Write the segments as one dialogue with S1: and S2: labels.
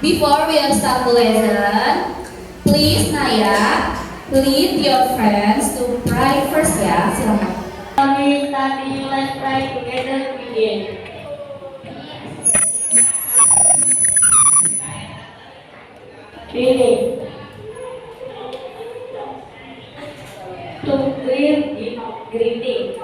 S1: Before we start the lesson, please Naya, lead your friends to pray first ya, silakan.
S2: We study, let's pray together begin. Begin. To greeting.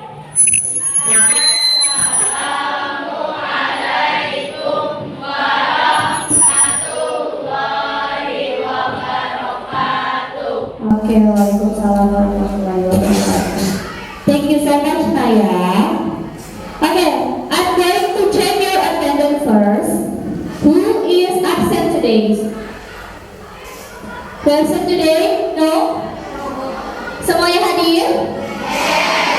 S1: Oke, waalaikumsalam warahmatullahi wabarakatuh. Thank you so much, Naya. Okay, I'm going to check your attendance first. Who is absent today? Who absent today? No? Semuanya hadir?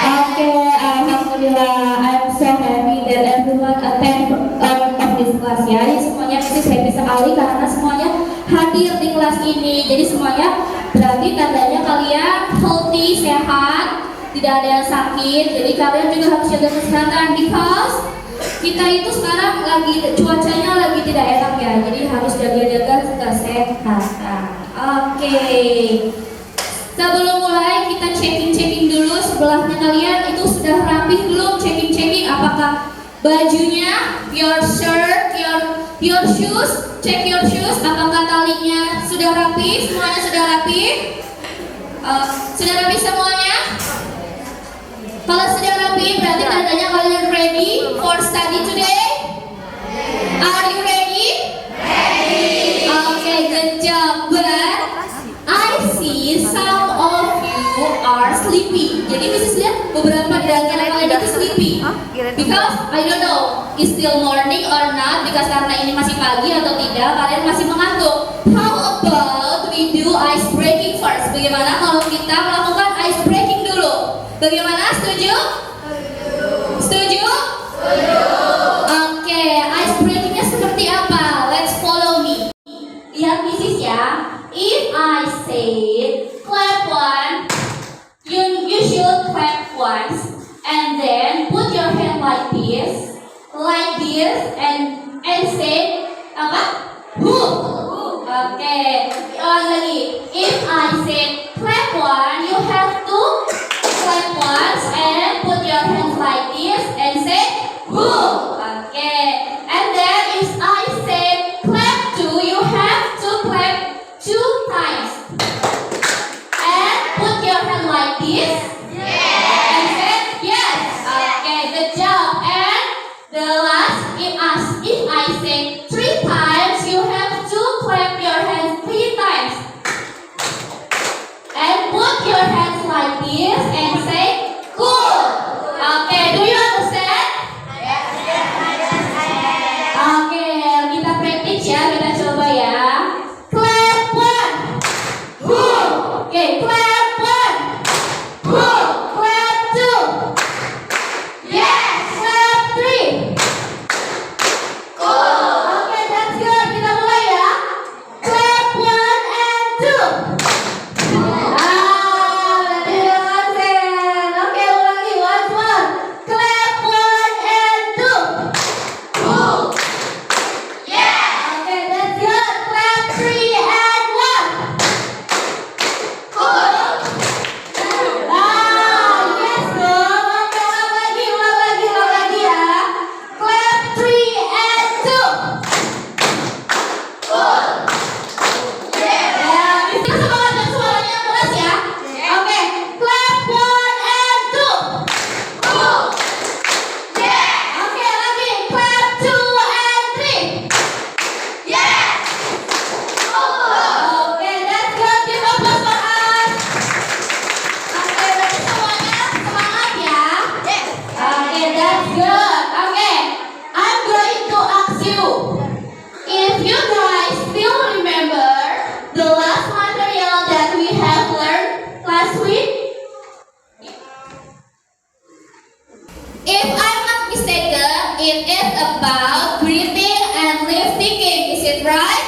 S1: Okay, alhamdulillah. I'm so happy that everyone attend of this class ya. Jadi semuanya pasti happy sekali karena semuanya hadir di kelas ini. Jadi semuanya berarti tandanya kalian healthy, sehat, tidak ada yang sakit. Jadi kalian juga harus jaga kesehatan because kita itu sekarang lagi cuacanya lagi tidak enak ya. Jadi harus jaga-jaga kesehatan. Oke. Sebelum mulai kita checking dulu sebelahnya kalian itu sudah rapi belum? Checking apakah bajunya, your shirt, your shoes, check your shoes, apakah talinya sudah rapi? Semuanya sudah rapi? Sudah rapi semuanya? Kalau sudah rapi berarti tandanya kalian ready for study today? Are you ready? Ready. Okay, good job. But I see some of you are sleepy. Jadi Mrs. lihat beberapa di antara kalian itu sleepy. Because I don't know, is still morning or not? Because karena ini masih pagi atau tidak, kalian masih mengantuk. How about we do ice breaking first? Bagaimana kalau kita melakukan ice breaking dulu? Bagaimana? Setuju? Setuju? Oke, ice breakingnya seperti apa? Let's follow me. Lihat Mrs. ya. If I say clap one, you should clap once, and then put your hand like this, and say apa? Who? Okay. Ulang lagi. If I say clap one, you have to clap once and put your hands like this and say who? Okay. And then if I say clap two, you have to clap 2 times. And put your hand like this. Yes. And say yes. Okay, good job. And the last, if I say 3 times, you have to clap your hands 3 times. And put your hands like this and say good. Okay, do you understand? Okay, kita practice ya, kita coba ya. Clap one. Good. Okay, clap one. Good. Clap two. Yes. Clap three. Good. Okay, that's good. Kita mulai ya. Clap one and two. Berarti udah konsen. Oke, ulang lagi. Once more. Clap one and two. Good. Yeah. Okay, that's good. Clap three and one. Good. Yes dong. Oke, ulang lagi ya. Clap three and two. Good. Yeah. Bisa semangat dan suaranya yang keras ya. Oke, clap one and two. Good. Yeah. Oke, lagi. Clap two and three. Yes. Oke, that's good. Give applause for us. Oke, berarti semuanya semangat ya. Oke, that's good. Oke, I'm going to ask you, if you guys still remember the last material that we have learned last week? If I'm not mistaken, it is about breathing and lip-syncing. Is it right?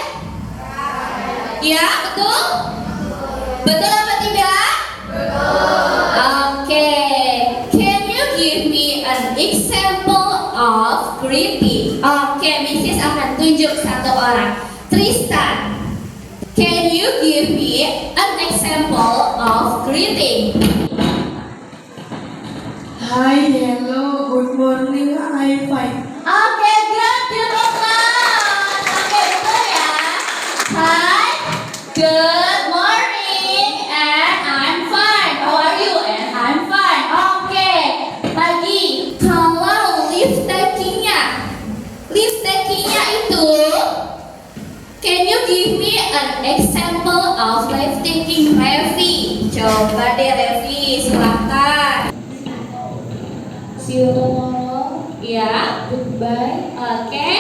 S1: Ya, betul? Betul apa tidak? Betul. Okay. Can you give me an example of greeting. Oke, Mrs. akan tunjuk satu orang. Tristan, can you give me an example of greeting?
S3: Hi, hello, good morning, I'm fine.
S1: Oke, good, beautiful. Oke, betul ya. Hi, good morning, and I'm fine. How are you? And I'm fine. Oke, lagi. Kalau lift takingnya itu, can you give me an example of lift taking, Revi? Coba deh, Revi, silakan. See you tomorrow. Ya, goodbye. Oke.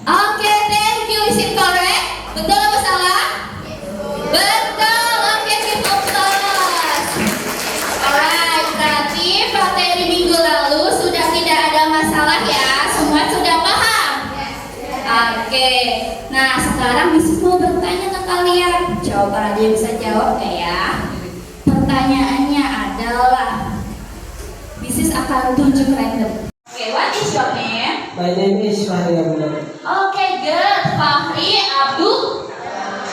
S1: Oke, thank you. Is it correct? Betul apa salah? Betul. Oke, keep up class. Alright, berarti materi minggu lalu sudah tidak ada masalah ya. Semua sudah paham? Oke. Nah, sekarang Mrs. mau bertanya ke kalian. Coba ada yang bisa jawab nggak ya? Pertanyaannya adalah Mrs. akan tunjuk random. Okay, what is your name?
S3: My name is Fahri Abdul.
S1: Okay, good. Fahri Abdul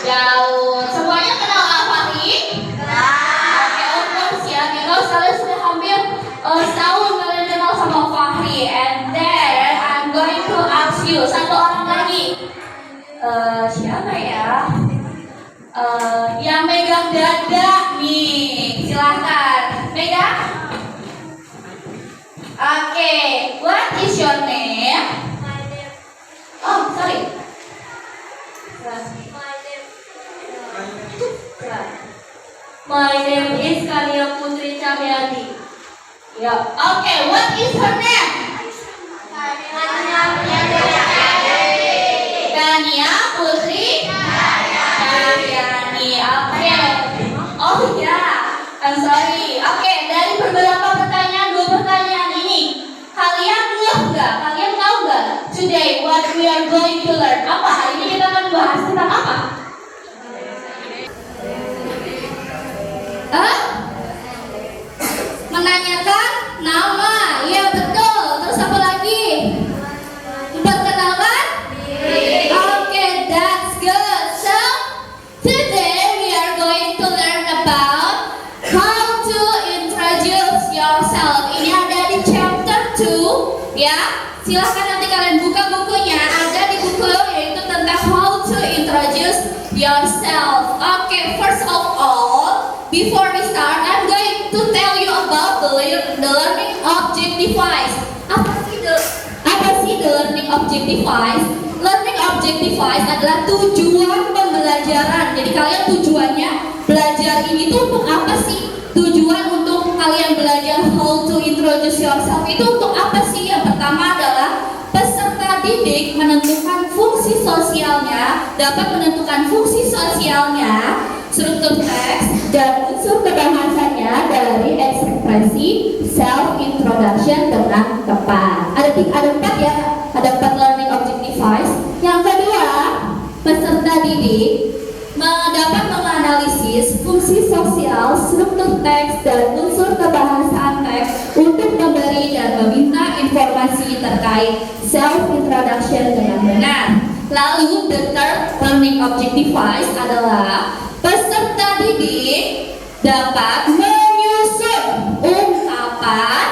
S1: Daud. Semuanya kenal Fahri? Oke, of course ya. Kalau kalian sudah hampir setahun kalian kenal sama Fahri. And then I'm going to ask you satu orang lagi. Siapa ya? Yang megang dada nih. Silahkan. Megang. Okay, what is your name? Oh, sorry.
S2: My name is Kania Putri Cahyati.
S1: Yeah. Okay, what is her name? Kania Putri Cahyani. Okay. Oh ya, I'm sorry. Okay, dari beberapa pertanyaan, 2 pertanyaan ini, kalian ngeh nggak? Kalian tahu nggak? Today what we are going to learn? Apa? Hari ini kita akan bahas tentang apa? Menanyakan nama. Ya betul. Terus apa lagi? Memperkenalkan? Okay, that's good. So today we are going to learn about how to introduce yourself. Ini ada di chapter 2 ya. Silahkan nanti kalian buka bukunya. Ada di buku yaitu tentang how to introduce yourself. Okay, first of all, before we start, I'm going to tell you about the learning object device. Apa sih the learning object device? Learning object device adalah tujuan pembelajaran. Jadi kalian tujuannya belajar ini tuh untuk apa sih? Tujuan untuk kalian belajar how to introduce yourself itu untuk apa sih? Yang pertama adalah peserta didik menentukan fungsi sosialnya, dapat menentukan fungsi sosialnya, struktur teks dan unsur kebahasannya dari ekspresi self introduction dengan tepat. Ada 4 ya, ada 4 learning object device. Yang kedua, peserta didik dapat menganalisis fungsi sosial, struktur teks dan unsur kebahasaan teks untuk memberi dan meminta informasi terkait self introduction dengan benar. Lalu the third learning object device adalah peserta didik dapat menyusun ungkapan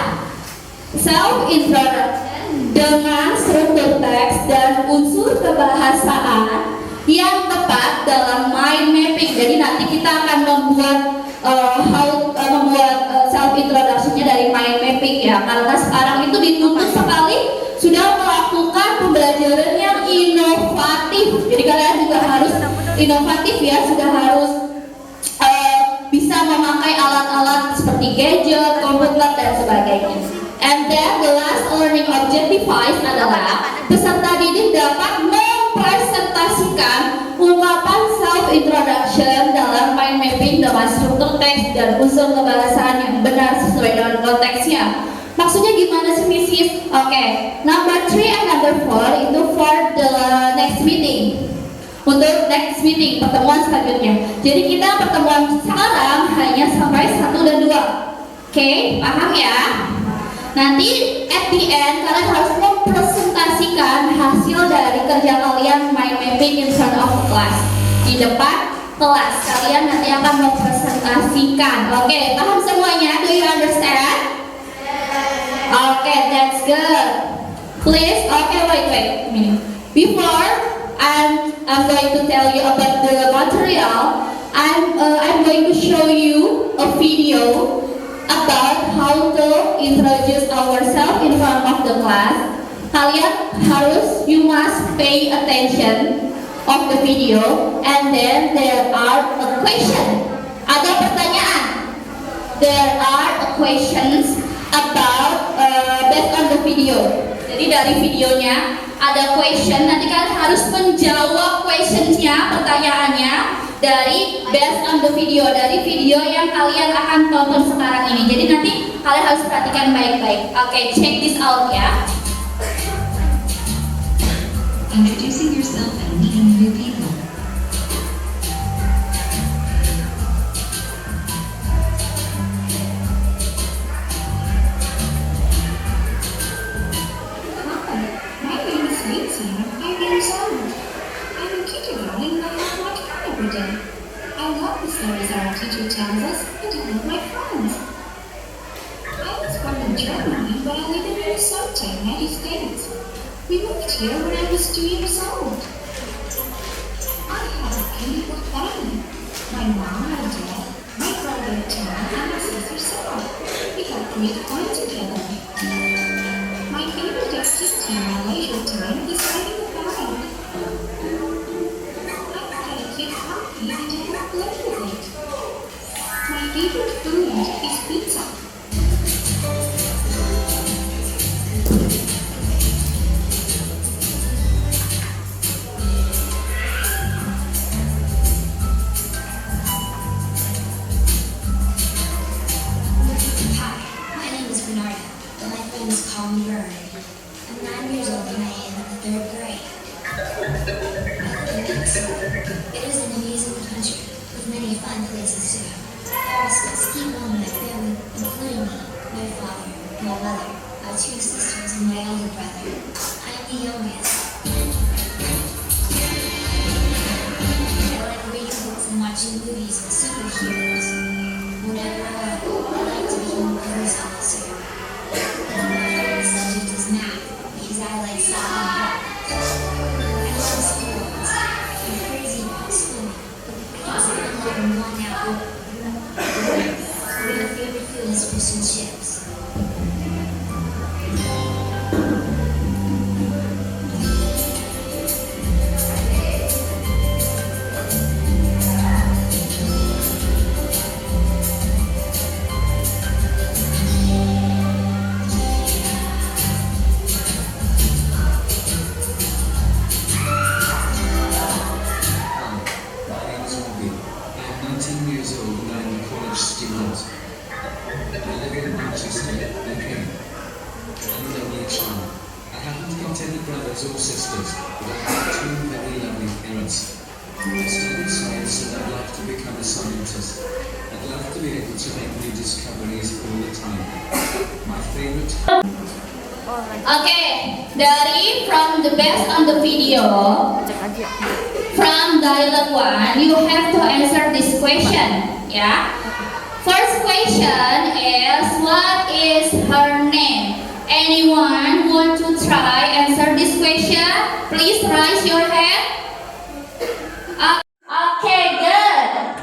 S1: self introduction dengan struktur teks dan unsur kebahasaan yang tepat dalam mind mapping. Jadi nanti kita akan membuat self introduction-nya dari mind mapping ya. Karena sekarang itu dituntut sekali sudah melakukan pembelajaran yang inovatif. Jadi kalian juga harus inovatif ya, sudah harus bisa memakai alat-alat seperti gadget, komputer dan sebagainya. And then the last learning object device adalah peserta didik dapat mempresentasikan ungkapan self introduction dalam mind mapping dengan struktur teks dan unsur kebahasaan yang benar sesuai dengan konteksnya. Maksudnya gimana sih, Mrs.? Oke, number 3 and number 4 itu for the next meeting. Untuk next meeting, pertemuan selanjutnya. Jadi kita pertemuan sekarang hanya sampai 1 dan 2. Oke, paham ya? Nanti at the end kalian harus presentasikan hasil dari kerja kalian mind mapping in front of class. Di depan kelas kalian nanti akan mempresentasikan. Oke, paham semuanya? Do you understand? Okay, that's good. Please, okay, wait a minute. Before I'm going to tell you about the material, I'm going to show you a video about how to introduce ourselves in front of the class. You must pay attention of the video, and then there are a question. Ada pertanyaan. There are questions about based on the video. Jadi dari videonya ada question. Nanti kalian harus menjawab questionnya, pertanyaannya dari based on the video, dari video yang kalian akan tonton sekarang ini. Jadi nanti kalian harus perhatikan baik-baik. Oke, check this out ya.
S4: Introducing yourself and meeting new people.
S5: Hi, my name is Lindsay. I'm 5 years old. I'm in kindergarten and I have much fun every day. I love the stories our teacher tells us and I love my friends. I was born in Germany, but I live in Minnesota, United States. We moved here when I was 2 years old. I have a beautiful family. My mom, my dad, my brother Tom, and my sister Sarah. We have great fun together. My favorite activity in my leisure time is riding a bike. I've got a big puppy and I have play with it. My favorite food is pizza.
S6: Call me Vern. I'm 9 years old and I am in the 3rd grade. I live in Minnesota. It is an amazing country with many fun places to go. There are 6 people in my family, including me, my father, my mother, our 2 sisters, and my older brother. I am the youngest. I like reading books and watching movies with superheroes. Whenever I like to become a police officer. My subject is math because I like solving problems. I love sports. I'm crazy about swimming because I can learn 1 hour. My favorite food is fish and chips.
S7: Brothers or sisters, but I have 2 very lovely parents. I studied science and I'd like to become a scientist. I'd love to be able to make new discoveries all the time. My favorite.
S1: Okay, dari from the best on the video, from dialogue 1, you have to answer this question. Yeah. First question is, what is her name? Anyone want to try answer this question? Please raise your hand. Okay, good.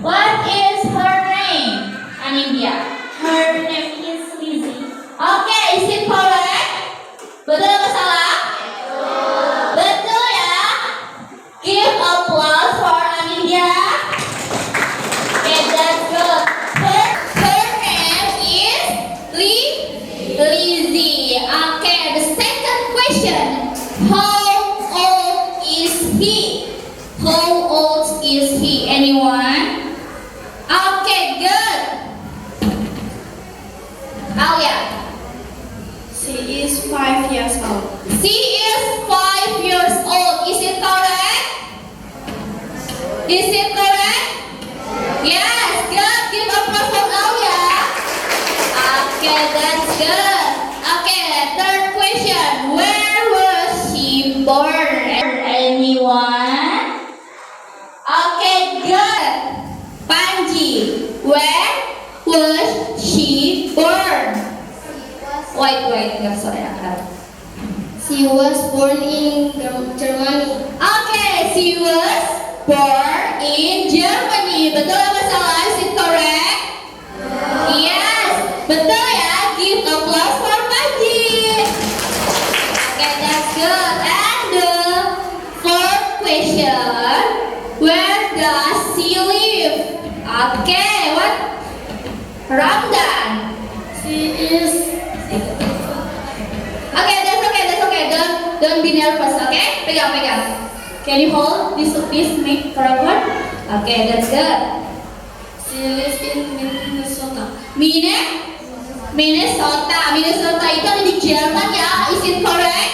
S1: What is her name? Anindya. Her name is Lizzie. Okay, is it correct? Betul atau salah? Betul ya. Give applause for Anindya. Okay, that's good. Her name is Lizzie. Okay, the second question. How old is he? How old is he? Anyone? Okay, good. good. Okay, third question. Where was she born? Anyone? Okay, good. Panji, where was she born? Wait, nggak sorry akar.
S2: She was born in Germany.
S1: Okay, she was born in Germany. Betul apa salah? Is it correct? Yes, betul ya. Give applause for Panji. Okay, that's good. And the fourth question, where does she live? Okay, what? Ramdan.
S2: She is
S1: Okay, that's okay. Don't be nervous, okay? Pegang. Can you hold this mic correct one? Okay, that's good.
S2: she lives in Minnesota.
S1: Minnesota itu ada di Jerman ya. Is it correct?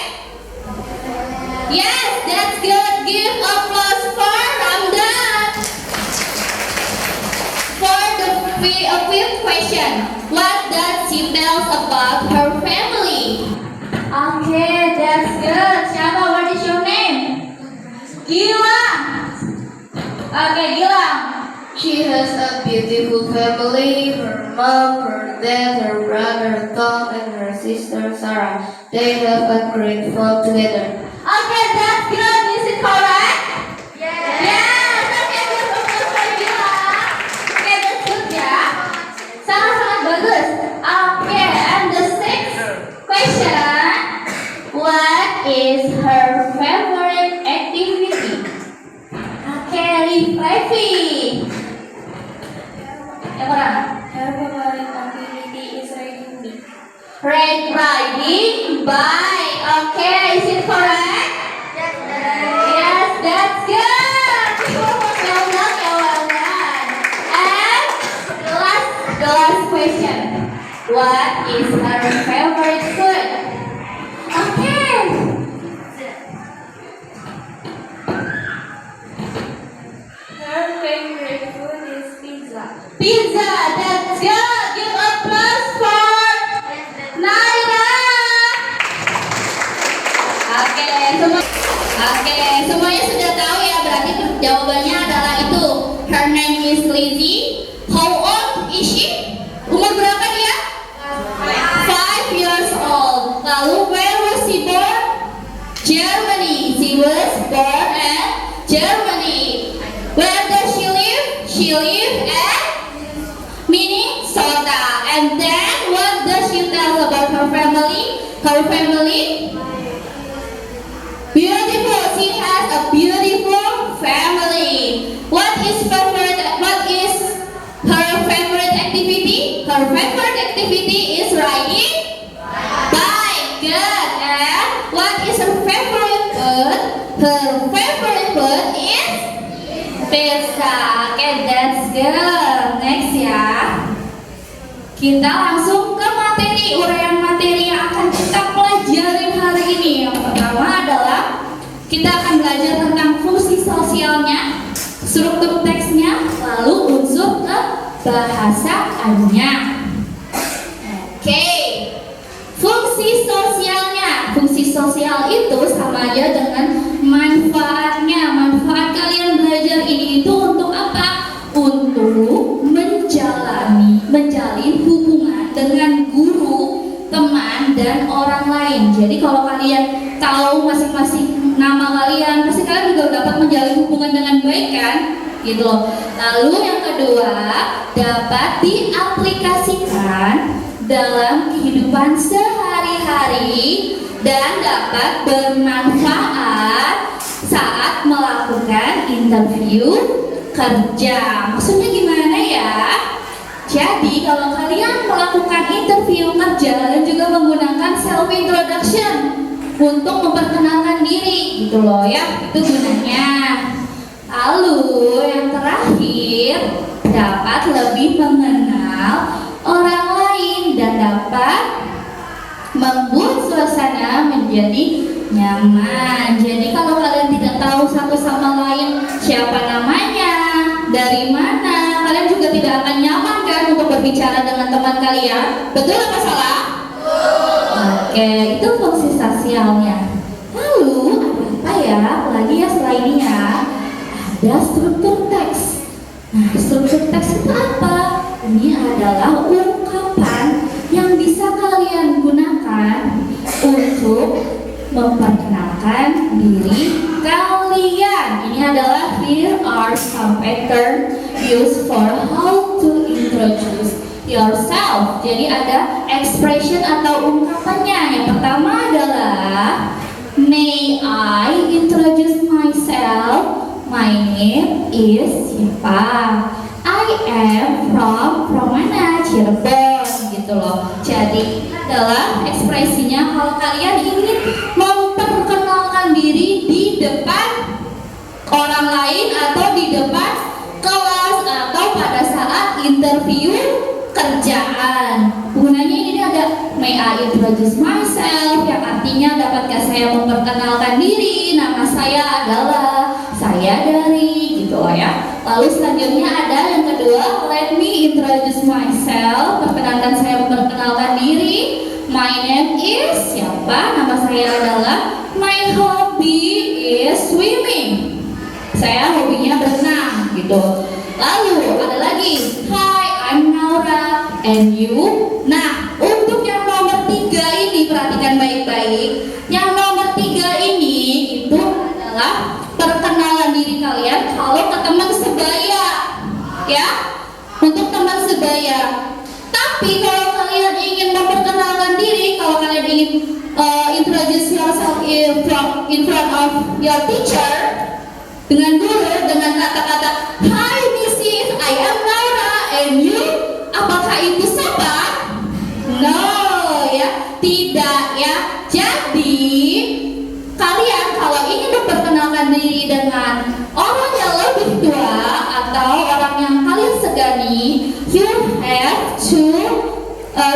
S1: Yes, that's good. Give applause for Ramdan. For the fifth question, what does she tell about her family? Okay, that's good. Siapa? What is your name? Gilang. Okay, Gilang.
S2: She has a beautiful family. Her mom, her dad, her brother Tom, and her sister Sarah. They have a great fun together.
S1: Okay, that's good. Is it correct? Yes. Okay, give applause for Gilang. Okay, that's good ya. Sangat bagus. Okay, and the sixth question. What is her favorite activity? Okay, Levi. Yang mana?
S2: Her favorite activity is riding bike.
S1: Riding bike. Okay, is it correct? Yes, that's good. Well done. And the last question. What is her favorite food? Okay.
S2: Her favorite food is pizza.
S1: Pizza. That's good. Give applause for Naira. Oke, semuanya sudah tahu ya, berarti jawabannya adalah itu. Her name is Lizzie. How old is she? Umur berapa dia? 5 years old. Lalu where was she born? Germany. She was born at Germany. Where does she live? She lives at Minnesota. And then what does she tell about her family? Her family? Beautiful. She has a beautiful family. What is her favorite activity? Her favorite activity is riding bike. Good. And what is her favorite food? Her favorite food is pizza. Okay, that's good. Next ya. Kita langsung ke materi, uraian materi yang akan kita pelajari hari ini. Yang pertama adalah kita akan belajar tentang fungsi sosialnya, struktur teksnya, lalu unsur kebahasaannya. Oke. Fungsi sosialnya. Fungsi sosial itu sama aja dengan manfaatnya. Manfaat kalian belajar ini itu untuk apa? Untuk menjalin hubungan dengan guru, teman, dan orang lain. Jadi kalau kalian tahu masing-masing nama kalian, pasti kalian juga dapat menjalin hubungan dengan baik kan? Gitu loh. Lalu yang kedua, dapat diaplikasikan dalam kehidupan sehari-hari dan dapat bermanfaat saat melakukan interview kerja. Maksudnya gimana ya? Jadi kalau kalian melakukan interview kerja dan juga menggunakan self introduction untuk memperkenalkan diri gitu loh ya, itu gunanya. Lalu yang terakhir, dapat lebih mengenal orang lain dan dapat membuat suasana menjadi nyaman. Jadi kalau kalian tidak tahu satu sama lain siapa namanya, dari mana, kalian juga tidak akan nyaman kan untuk berbicara dengan teman kalian. Betul apa salah? Oke, itu fungsi sosialnya. Lalu ada apa ya? Lagi ya selain ini ya. Ada struktur teks. Nah, struktur teks itu apa? Ini adalah ungkapan yang bisa kalian gunakan untuk memperkenalkan diri kalian. Ini adalah here are some pattern used for how to introduce yourself. Jadi ada expression atau ungkapannya. Yang pertama adalah may I introduce myself? My name is siapa? I am from mana? Cirebon gitu loh. Jadi adalah ekspresinya kalau kalian ingin memperkenalkan diri di depan orang lain atau di depan kelas atau pada saat interview kerjaan. Gunanya ini ada may I introduce myself, yang artinya dapatkah saya memperkenalkan diri, nama saya adalah saya dari gitu loh ya. Lalu selanjutnya ada yang kedua, let me introduce myself, perkenalkan saya memperkenalkan diri. My name is siapa? Nama saya adalah. My hobby is swimming. Saya hobinya berenang gitu. Lalu ada lagi, hi I'm Naura and you. Nah, untuk yang nomor 3 ini perhatikan baik-baik. Yang nomor 3 ini itu adalah perkenalan diri kalian kalau ke teman sebaya, ya, untuk teman sebaya. Tapi kalau kalian ingin memperkenalkan diri, kalau kalian ingin introduce yourself in front of your teacher, dengan guru, dengan kata-kata hi Mrs. I am Naura and you, apakah itu sobat? No, ya, tidak ya. Jadi kalian kalau ingin memperkenalkan diri dengan orang yang lebih tua atau orang yang kalian segani, you have to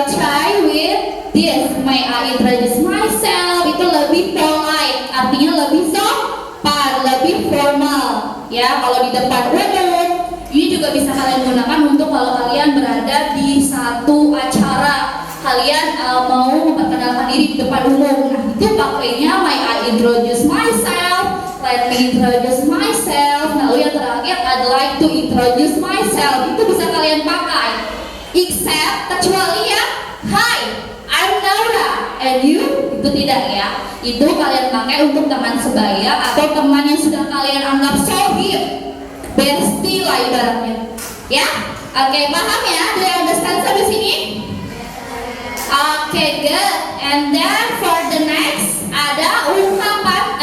S1: try with this. May I introduce myself? Itu lebih polite, artinya lebih sopan, lebih formal. Ya, kalau di depan umum, ini juga bisa kalian gunakan untuk kalau kalian berada di satu acara, kalian mau memperkenalkan diri di depan umum. Nah, itu pakainya may I introduce myself, let me introduce myself. Lalu yang terakhir, I'd like to introduce myself. Itu bisa kalian pakai, except kecuali ya, hi I'm Naura and you, itu tidak ya. Itu kalian pakai untuk teman sebaya atau teman yang sudah kalian anggap sohib, bestie lah ibaratnya. Ya, oke, paham ya? Do you understand sampai sini? Oke, good. And then for the next ada ungkapan.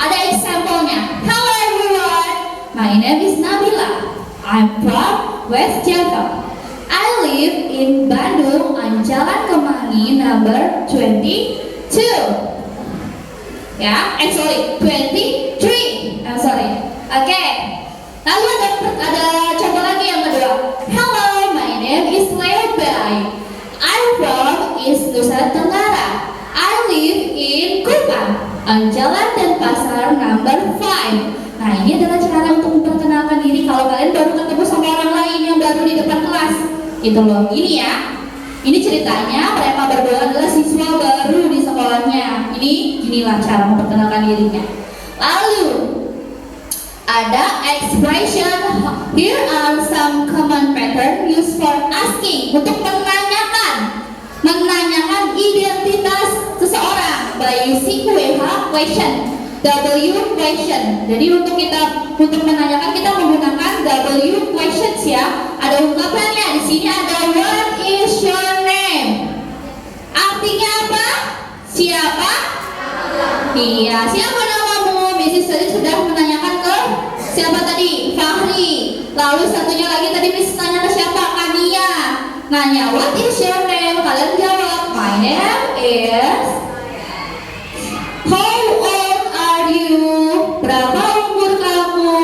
S1: Ada example-nya. Hello everyone, my name is Nabila. I'm from West Java. I live in Bandung on Jalan Kemangi number 22. Ya, 23. I'm sorry. Oke. Lalu ada contoh lagi yang kedua. Hello, my name is Lebai. I'm from East Nusa Tenggara. I live in Kupang on Jalan Denpasar number 5. Nah, ini adalah cara untuk memperkenalkan diri kalau kalian baru ketemu sama orang lain yang baru di depan kelas. Itu loh, ini ya. Ini ceritanya mereka berdua adalah siswa baru di sekolahnya. Inilah cara memperkenalkan dirinya. Lalu ada expression. Here are some common pattern used for asking, untuk menanyakan identitas seseorang by using question, W question. Jadi untuk menanyakan kita menggunakan W questions ya. Ada ungkapannya di sini, ada what is your name? Artinya apa? Siapa? Iya, siapa namamu? Mrs. tadi sudah menanyakan ke siapa tadi? Fahri. Lalu satunya lagi tadi Miss tanya ke siapa? Kania. Nanya what is your name? Kalian jawab my name is. How old are you? Berapa umur kamu?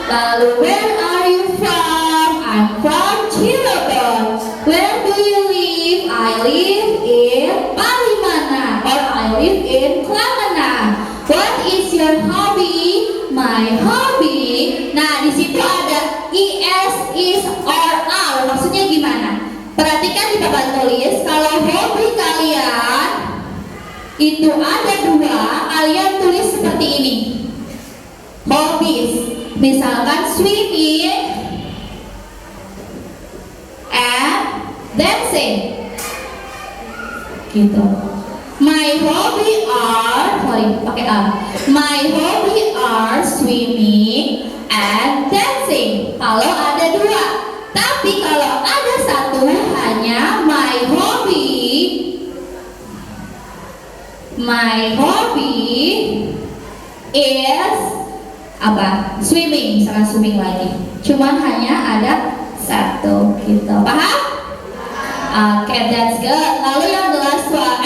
S1: Lalu where are you from? I'm from Cirebon. Where do you live? I live in Palimanan, or I live in Klamenan. What is your hobby? My hobby. Nah, di situ ada is, or are. Maksudnya gimana? Perhatikan di papan tulis. Kalau hobby itu ada dua, kalian tulis seperti ini. Hobbies, misalkan swimming and dancing. Gitu. My hobby are, pakai A. My hobby are swimming and dancing. Kalau ada dua, tapi kalau ada satu hanya my hobby. My hobby is apa? Swimming, misalkan swimming lagi. Cuman hanya ada satu, gitu. Paham? Okay, that's good. Lalu yang the last one,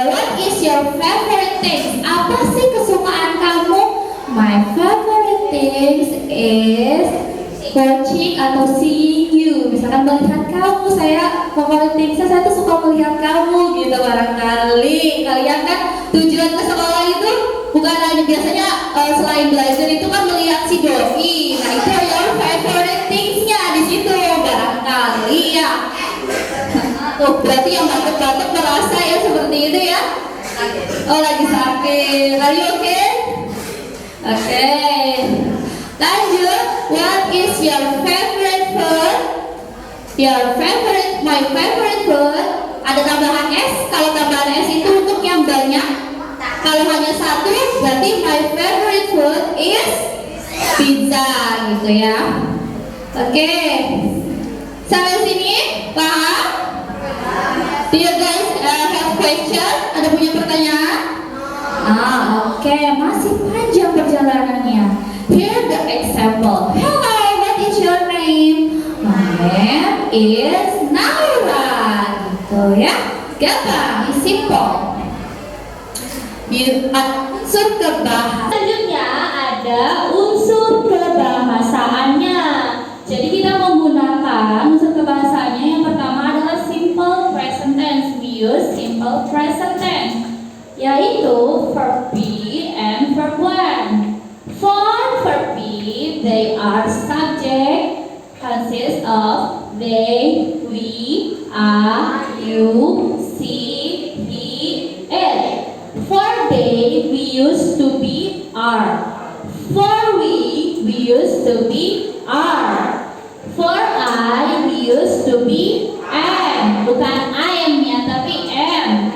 S1: what is your favorite things? Apa sih kesukaan kamu? My favorite things is watching atau seeing you. Misalkan melihat kamu, favorite things saya tuh suka melihat kamu, gitu barangkali. Kalian kan tujuan ke sekolah itu bukan hanya biasanya selain belajar itu kan melihat si doi. Nah itu your favorite things-nya di situ barangkali ya. Tuh, berarti yang batuk-batuk merasa ya seperti itu ya. Oh lagi sakit. Are you okay? Oke. Lanjut. What is your favorite food? My favorite food. Ada tambahan S. Kalau tambahan S itu untuk yang banyak. Kalau hanya satu, berarti my favorite food is pizza, gitu ya. Oke. Sampai sini, paham? Do you guys have question? Ada punya pertanyaan? Oke. Masih panjang perjalanannya. Here the example. Hello, what is your name? My name is Naura. Gitu ya. Gampang, simple. Unsur kebahasaan. Selanjutnya ada unsur kebahasaannya. Jadi kita menggunakan unsur kebahasaannya. Yang pertama adalah simple present tense. We use simple present tense, yaitu verb be and verb when. For verb be, they are subject, consist of they, we, are, you, she, he, it. For they, we used to be are. For we used to be are. For I, we used to be am. Bukan I am-nya, tapi am.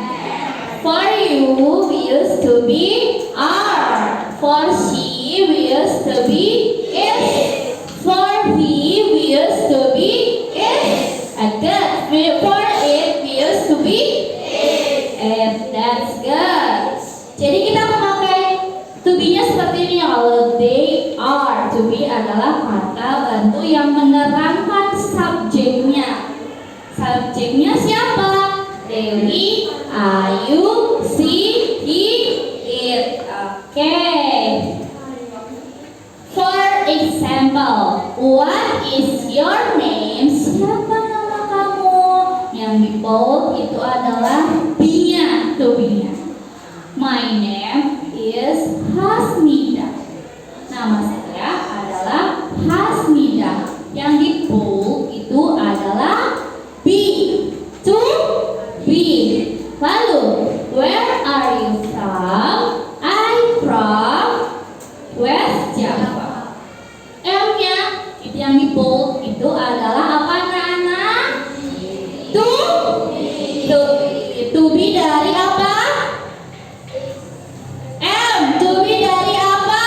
S1: For you, we used to be are. For she, we used to be is. For he, we used to be is. Good. For it, we used to be is. And that's good. Jadi kita memakai to be-nya seperti ini. Kalau they are, to be adalah kata bantu yang menerangkan subjeknya. Subjeknya siapa? Dewi, Ayu, si, he, it. Oke. For example, what is your name? Siapa nama kamu? Yang di bold itu adalah be-nya, to be-nya. My name is Hasmida. Nama saya adalah Hasmida. Yang di bold itu adalah be, to be. Lalu, where are you from? I'm from West Java. M-nya itu yang di bold itu adalah apa anak-anak? To be dari apa? M. To be dari apa?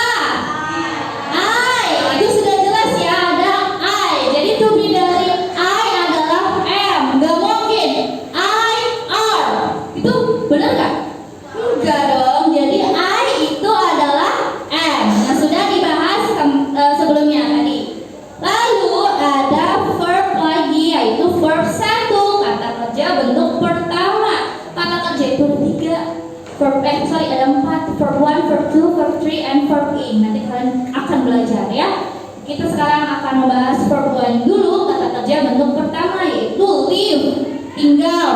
S1: I. Itu sudah jelas ya, ada I. Jadi to be dari I adalah M. Gak mungkin I are. Itu benar gak? Enggak dong. Jadi I itu adalah M. Nah sudah dibahas sebelumnya tadi. Lalu ada verb lagi, yaitu verb 1. Kata kerja bentuk pertama. Kata kerja itu ada 3. Ada 4. Verb 1, verb 2, verb 3, and verb in. Nanti kalian akan belajar ya. Kita sekarang akan membahas verb 1 dulu. Kata kerja bentuk pertama yaitu live, tinggal,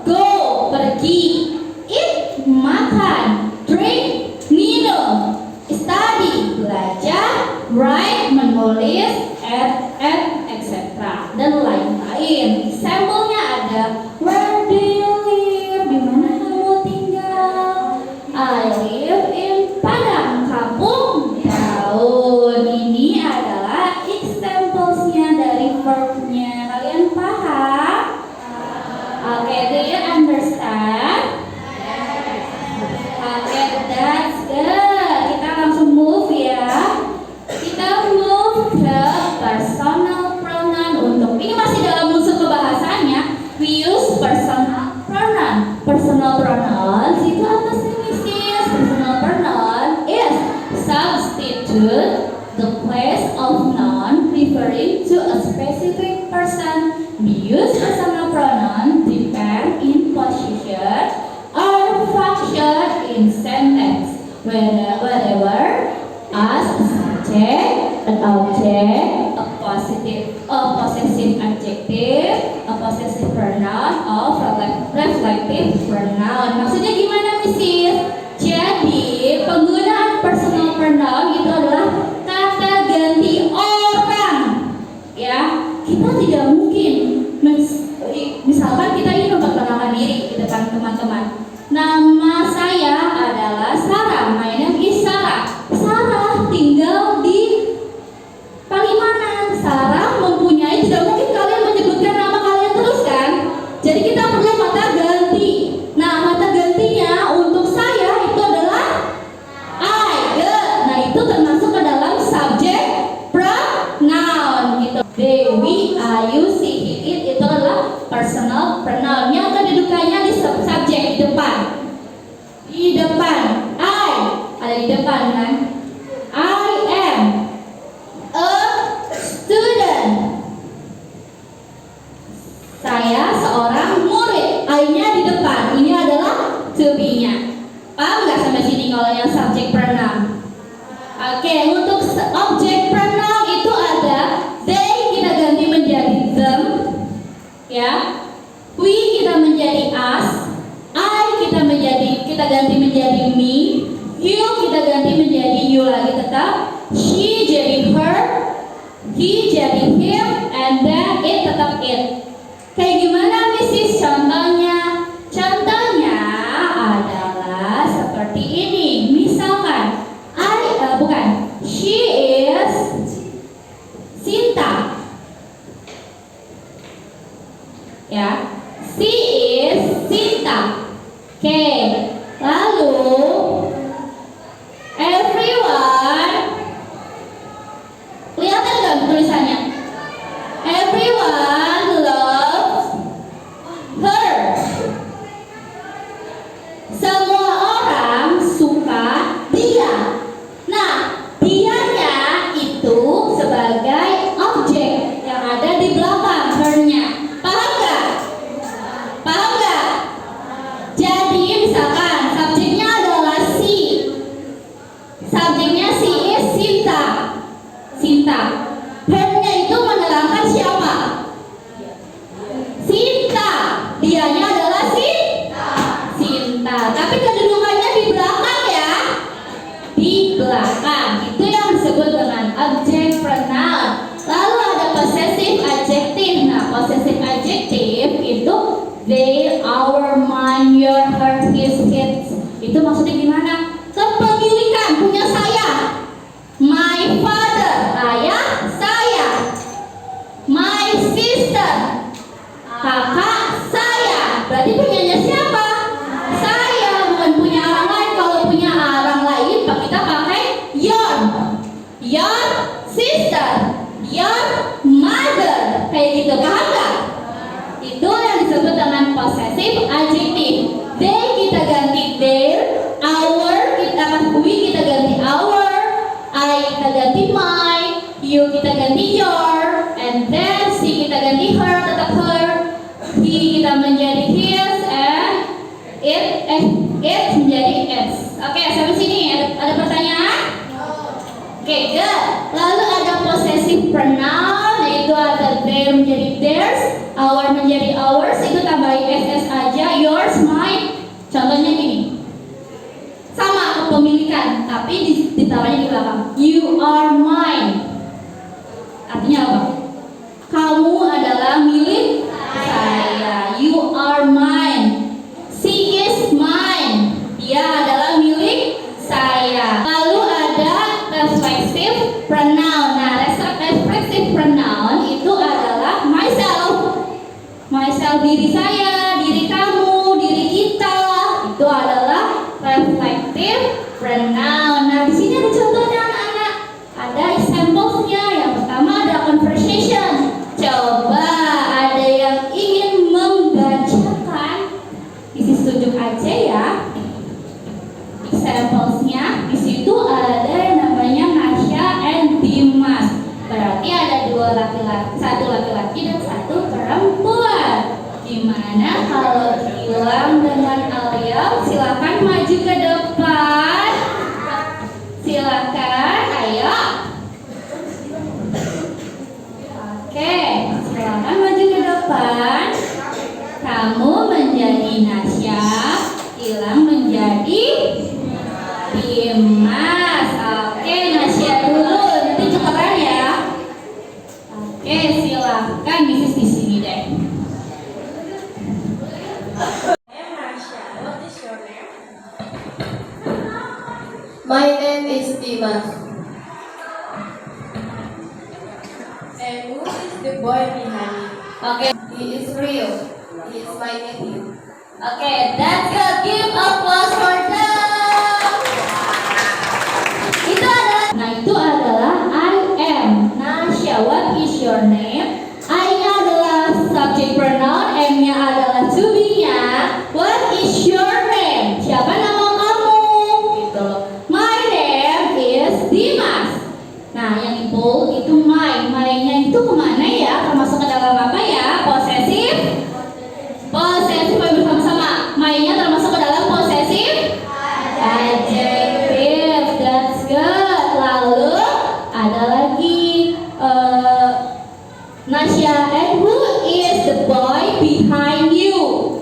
S1: go, pergi, eat, makan, drink, minum, study, belajar, write, menulis, add, etc. dan lain-lain. Sampelnya ada where do you live, di mana kamu tinggal. Okay, do you understand? Okay, that's good. Kita langsung move ya. Kita move ke personal pronoun untuk ini masih dalam unsur kebahasannya. We use personal pronoun. Personal pronouns itu apa sih, Mrs.? Personal pronoun is substitute the place of noun referring to a specific person. We use personal pronoun depend in position or function in sentence. Whatever as a subject, an object, a possessive adjective, a possessive pronoun, or reflective pronoun. Maksudnya gimana, Mrs.? Jadi penggunaan personal pronoun itu adalah kata ganti orang. Ya, kita tidak mungkin misalkan kita ingin memperkenalkan diri di depan teman-teman. Nama saya adalah Sarah. My name is Sarah. Sarah tinggal di Palimanan. Sarah mempunyai, tidak mungkin kalian menyebutkan nama kalian terus kan? Jadi kita perlu kata ganti. Nah, kata gantinya untuk saya itu adalah I. Nah, itu termasuk ke dalam subjek pronoun gitu. They, we, I, you, she, he, it itu adalah personal pronoun. Yang kedudukannya di subjek di depan. Di depan. I ada di depan kan? I am a student. Saya seorang murid. I-nya di depan. Ini adalah to be-nya. Paham nggak sampai sini kalau yang subjek pronoun? Oke, untuk objek pronoun itu ada they kita ganti menjadi them, ya. We kita menjadi us. I kita ganti menjadi me. You kita ganti menjadi you lagi tetap. She jadi her. He jadi him. And then it tetap it. Kayak gimana, Mrs.? Contohnya? Contohnya adalah seperti ini. Misalkan she is Sinta. Ya, she is Sinta. Oke, lalu everyone, kelihatan nggak tulisannya? Everyone loves her. Semua orang suka dia. Nah, dianya itu sebagai objek yang ada di belakang her-nya. Paham nggak? Paham nggak? Jadi misalkan subjeknya adalah si. Subjeknya si is Sinta. Sinta. Her-nya itu menerangkan siapa? Sinta. Dianya adalah Sinta. Tapi kedudukannya di belakang ya. Di belakang. Itu yang disebut dengan object pronoun. Lalu ada possessive adjective. Nah, possessive adjective itu they, our, mine, your, her, his, his. Itu maksudnya gimana? Kepemilikan punya saya. My father, ayah saya. My sister, kakak saya. Berarti punyanya siapa? Saya, bukan punya orang lain. Kalau punya orang lain, kita pakai your. Your sister, your mother. Kayak gitu, paham gak? Itu yang disebut dengan possessive adjective. They kita ganti their, our we kita ganti our, I kita ganti my, you kita ganti your, and then she kita ganti her, tetap her, he kita menjadi his, and it menjadi its. Oke, sampai sini ada pertanyaan? Oke, good. Lalu ada possessive pronoun, yaitu ada their menjadi theirs, our menjadi ours, itu tambahin ss aja, yours, mine. Contohnya gini, sama kepemilikan, tapi ditaruhnya di belakang. You are mine. Artinya apa? Kamu adalah milik saya. You are mine. She is mine. Dia adalah milik saya. Lalu ada reflexive pronoun. Nah, reflexive pronoun itu adalah myself. Myself diri saya, itu adalah reflective pronoun. Nah, di sini ada contohnya anak-anak. Ada examplesnya. Yang pertama ada conversation. Coba ada yang ingin membacakan. Isi tunjuk aja ya. Examplesnya di situ ada yang namanya Nasya and Dimas. Berarti ada dua laki-laki, satu laki-laki dan satu perempuan. Gimana kalau Gilang dengan Alia? Silakan maju ke depan. Silakan, ayo. Oke, silakan maju ke depan. Kamu menjadi Nasya, Gilang menjadi Dimas. Oke, Nasya dulu, nanti tukeran ya. Oke, silakan Mrs. di sini deh.
S2: My name is Dimas.
S3: And who is the boy behind it?
S2: Okay, he is Rio. He is my nephew.
S1: Oke, that's good. Give applause for them. Itu adalah I am. Nasya, what is your name? I-nya adalah subject pronoun, M-nya adalah to be-nya. What is your name? Siapa nama kamu? Gitu loh. My name is Dimas. Nah, yang di bold itu my. My-nya itu kemana ya? Termasuk ke dalam apa ya? Posesif? Posesif, ayo bersama-sama. My-nya termasuk ke dalam posesif? Adjective. That's good. Lalu ada lagi Nasya, and who is the boy behind you?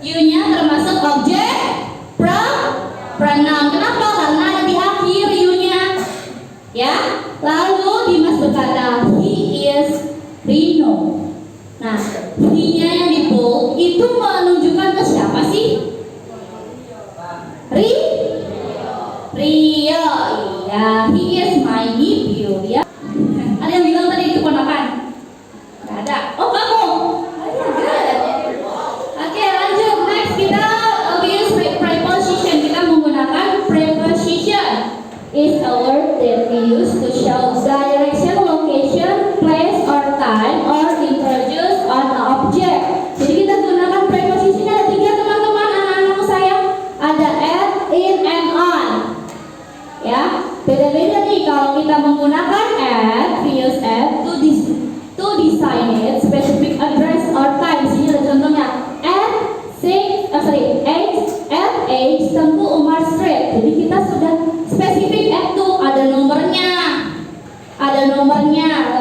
S1: You-nya termasuk objek pronoun. Kenapa? Karena ada di akhir you-nya. Ya. Lalu Dimas berkata, he is Rino. Nah, he-nya yang di bold itu menunjukkan ke siapa sih? Rio, iya, he is my nephew, ya. Ada yang bilang tadi itu ponakan? Gak ada. Oh, kamu? Oke, lanjut. Next kita use preposition. Kita menggunakan preposition. Is a word that we use to show direction, location, place, or time, or introduce on an object. Jadi kita gunakan preposition. Ada 3 teman-teman, anak-anak saya. Ada at, in, and on. Ya, beda-beda nih kalau kita menggunakan at, we use at to designate specific address or time. Di sini ada contohnya at 8 Tengku Umar Street. Jadi kita sudah spesifik at tuh ada nomornya,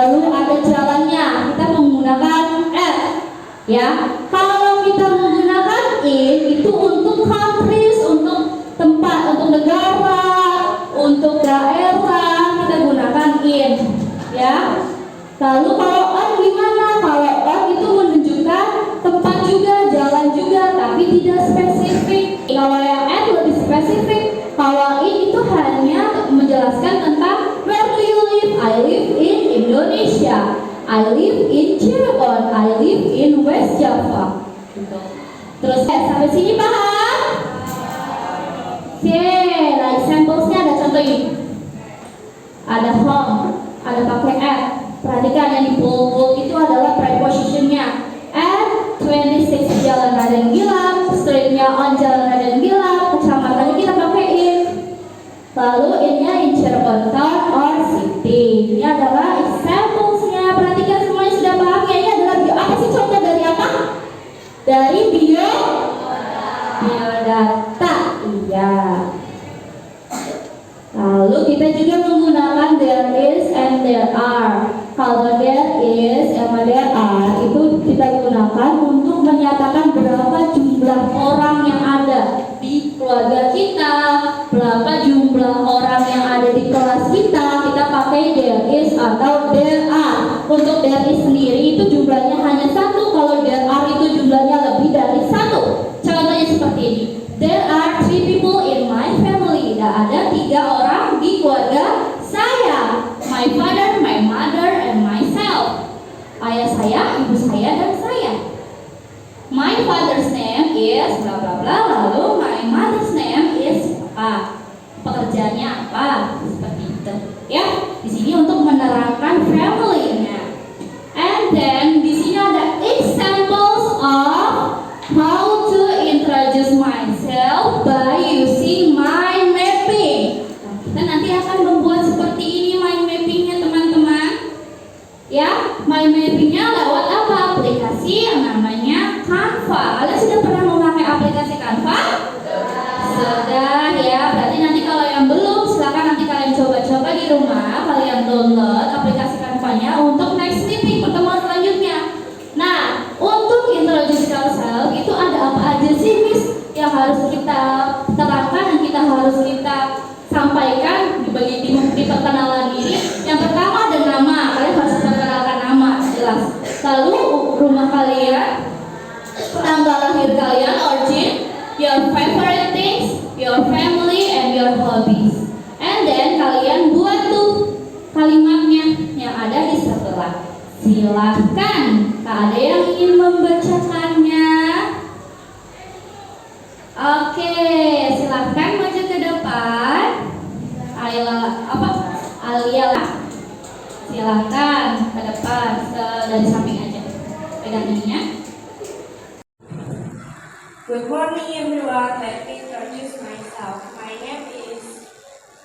S1: lalu ada jalannya. Kita menggunakan at, ya. Kalau kita menggunakan in itu untuk countries, untuk tempat, untuk negara, untuk daerah, kita gunakan in, ya. Lalu kalau on gimana? Kalau on itu menunjukkan tempat juga, jalan juga, tapi tidak spesifik. Kalau yang at lebih spesifik. Kalau in itu hanya menjelaskan tentang where do you live? I live in Indonesia. I live in Cirebon. I live in West Java. Gitu. Terus sampai sini paham? Oke, nah examplesnya ada contoh ini. Ada home, ada pakai at. Perhatikan yang di bold itu adalah prepositionnya. At 26 Jalan Raden Gilap, streetnya on Jalan Raden Gilap, kecamatannya kita pakai in. Lalu innya in Cirebon town or city. Ini adalah examplesnya. Perhatikan semuanya sudah paham ya. Ini adalah apa sih contoh dari apa? Dari biodata. Iya. Lalu kita juga menggunakan there is and there are. Kalau there is sama there are itu kita gunakan untuk menyatakan berapa jumlah orang yang ada di keluarga kita, berapa jumlah orang yang ada di kelas kita. Kita pakai there is atau there are. Untuk there is sendiri itu jumlahnya hanya 1. Kalau there are itu jumlahnya lebih dari 1. Contohnya seperti ini. There are 3 people in my family. Ada 3 orang di keluarga saya. My father, my mother, and myself. Ayah saya, ibu saya, dan saya. saya. My father's name is bla bla bla, lalu my mother's name is apa? Pekerjaannya apa? Seperti itu. Ya, di sini untuk menerangkan family-nya. And then di sini ada examples of how to introduce myself by using mind mapping. Nah, kita nanti akan membuat seperti ini mind mappingnya teman-teman. Ya, mind mappingnya lewat apa? Aplikasi yang namanya Canva. Kalian sudah pernah memakai aplikasi Canva? Sudah ya. Berarti nanti kalau yang belum, silakan nanti kalian coba-coba di rumah. Kalian download aplikasi Canva-nya untuk next meeting pertemuan selanjutnya. Nah, untuk introduce yourself itu ada apa aja sih, Miss? Yang harus kita terangkan dan kita harus kita sampaikan di perkenalan diri. Yang pertama ada nama, kalian harus memperkenalkan nama, jelas. Lalu rumah kalian, tanggal lahir kalian, origin, your favorite things, your family, and your hobbies. And then kalian buat tuh kalimatnya yang ada di sebelah. Silahkan, ada yang ingin membacakannya? Oke, silahkan maju ke depan. Alia, silahkan ke depan, dari samping aja. Pegang ininya.
S3: Good morning everyone, let me introduce myself. My name is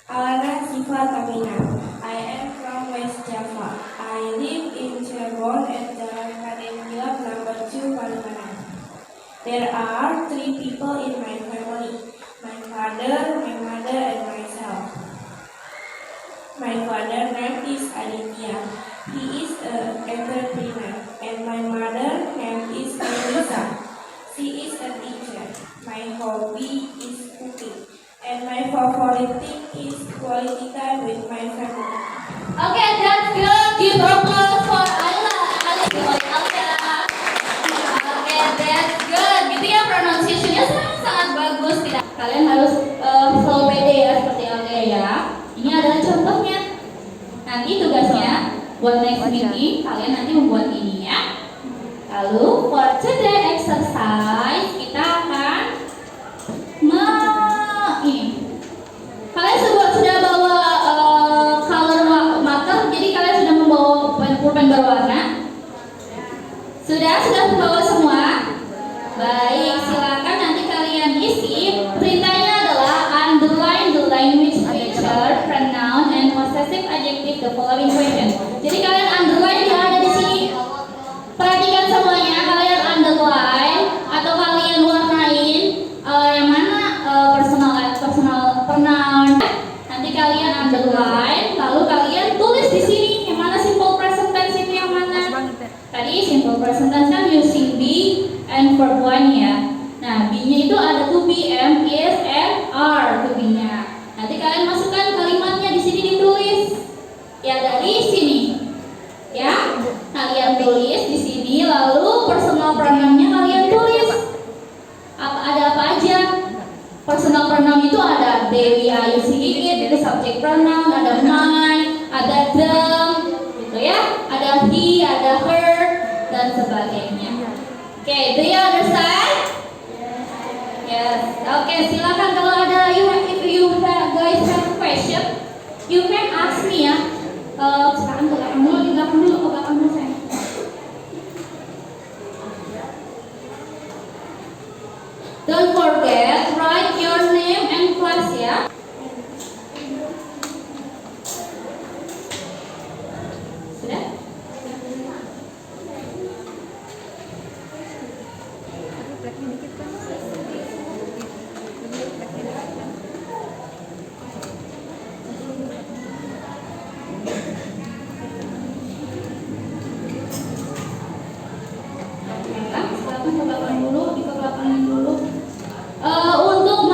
S3: Alana Siva Tamina. I am from West Java. I live in Cirebon at Jalan Kadeniat number 2 Palimanan. There are 3 people in my family. My father, my mother, and myself. My father's name is Aditya. He is an entrepreneur. And my mother name is Elisa. She is a teacher. My hobby is cooking. And my favorite thing is quality time with my family.
S1: Oke, that's good. Give applause for Ayla. Oke, that's good. Gitu ya, pronunciation-nya sangat bagus. Tidak, kalian harus selalu pede ya, seperti oke ya. Ini adalah contohnya. Nanti tugasnya buat next meeting, kalian nanti membuat ini ya. Lalu for today exercise kita akan kalian sudah bawa color marker, jadi kalian sudah membawa pulpen berwarna. Sudah membawa semua. Baik, silakan nanti kalian isi. Perintahnya adalah underline the language feature, pronoun, and possessive adjective the following question. Jadi kalian underline yang ada di sini. Perhatikan semuanya, kalian underline atau kalian warnain yang mana personal pronoun. Nanti kalian underline, lalu kalian tulis di sini yang mana simple present tense itu yang mana. Tadi simple present tense kan using be and verb one ya. Nah, be-nya itu ada to be, am, is, and are to be-nya. Nanti kalian masukkan kalimatnya di sini ditulis. Ya dari sini. Ya, kalian tulis di sini, lalu personal pronoun-nya kalian tulis. Ada apa aja? Personal pronoun itu ada they, we, I, you, she, it, itu subject pronoun, ada mine, ada them, gitu ya. Ada he, ada her, dan sebagainya. Oke, do you understand? Yes. Oke, silakan kalau ada if you guys have question, you can ask me ya. Silakan ke belakang dulu saya. Don't forget, write your name and class ya. Sudah? Untuk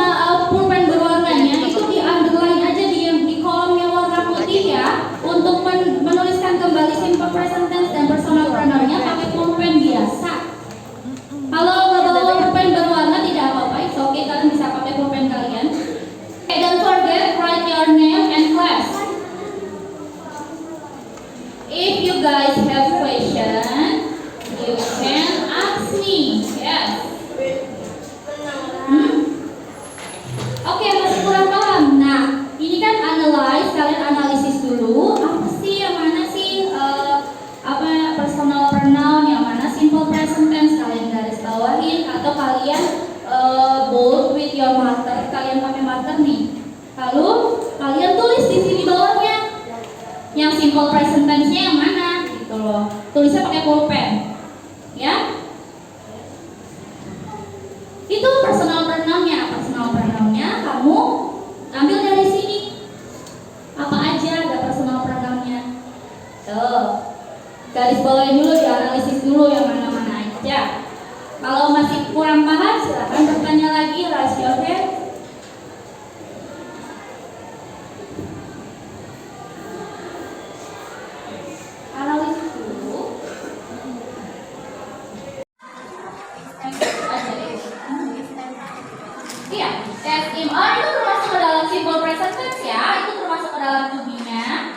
S1: pulpen berwarnanya itu di underline aja di kolom yang warna putih ya. Untuk menuliskan kembali simple present tense dan personal pronoun-nya pakai pulpen biasa. Kalau nggak bawa pulpen berwarna tidak apa-apa, it's okay, kalian bisa pakai pulpen kalian. Okay, don't forget write your name and class. If you guys have question, you can kalian bold with your marker, kalian pakai marker nih. Lalu kalian tulis di sini bawahnya yang simple present tense-nya yang mana gitu loh. Tulisnya pakai pulpen. Ya. Itu personal pronoun-nya. Personal pronoun-nya kamu ambil dari sini. Apa aja ada personal pronoun-nya. Tuh. Garis bawahin dulu, dianalisis dulu yang mana-mana aja. Kalau masih kurang paham, silahkan bertanya lagi, raise your hand. Analisis dulu. Iya, as im are itu termasuk ke dalam simple present tense ya, itu termasuk ke dalam to be-nya.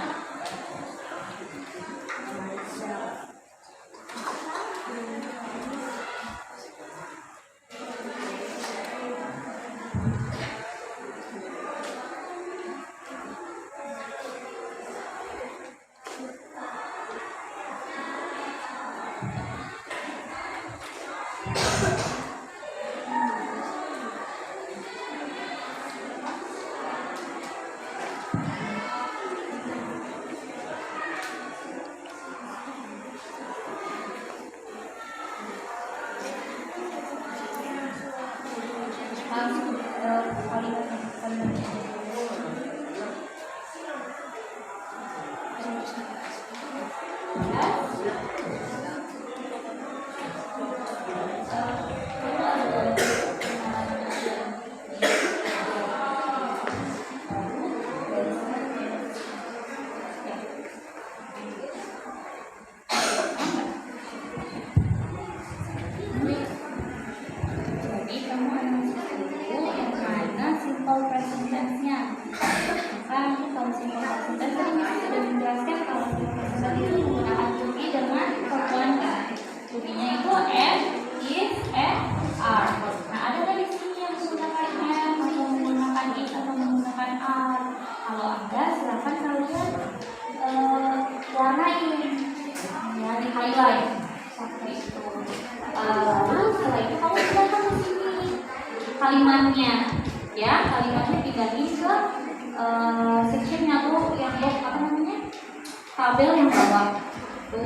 S1: Kalimatnya, ya kalimatnya pindahin ke sectionnya tuh yang apa namanya tabel yang bawah tuh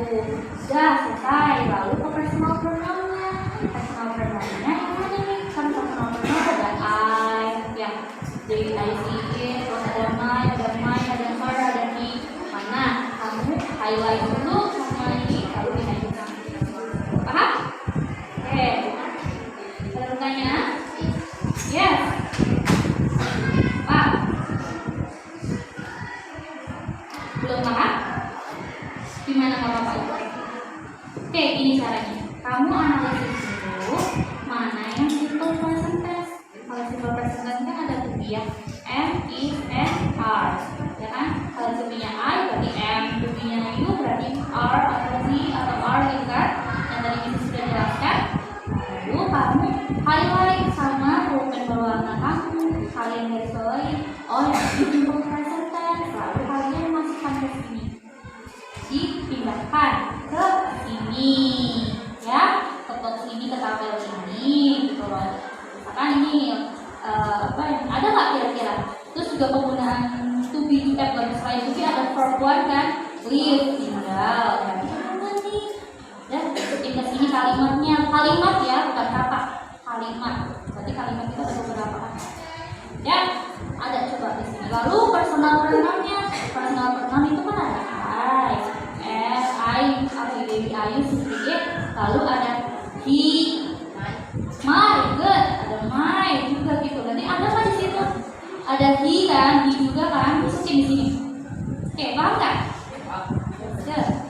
S1: udah selesai. Lalu ke personal pronoun-nya. Personal pronoun-nya yang mana nih? Kan personal pronoun ada I, ya jadi I see it, terus ada my, ada her, ada he. Mana kamu highlight dulu sama ini, lalu pindahin. Paham? Oke. Ada pertanyaan? Yes. Pak. Belum paham? Gimana kalau Pak? Oke, ini caranya. Kamu analisis dulu mana yang simple present tense. Kalau simple present tense kan ada to be ya. Am, is, and are. Ya kan? Kalau to be-nya I berarti am, to be-nya you berarti are atau he atau are gitu kan. Yang tadi kita sudah jelaskan. Lalu kamu highlight sama pulpen berwarna kamu, kalian garis bawahi. Oh yang ini simple present tense. Lalu kalian masukkan ke sini, dipindahkan ke sini, ya ke box ini, ke tabel ini, gitu loh. Misalkan ini apa yang ada nggak kira-kira? Terus juga penggunaan to be verb selain itu ada verb one kan, live, tinggal, berarti apa nih? Dan masukin ke sini kalimatnya, kalimat ya bukan kata, kalimat. Berarti kalimat itu ada beberapa kan? Ya, ada coba di sini. Lalu personal pronoun-nya, personal pronoun itu kan ada I, atau baby I, sedikit. Lalu ada he, my, good, ada my juga gitu. Nanti ada apa di situ? Ada he kan, he juga kan, masukin di sini. Oke, paham kan? Good.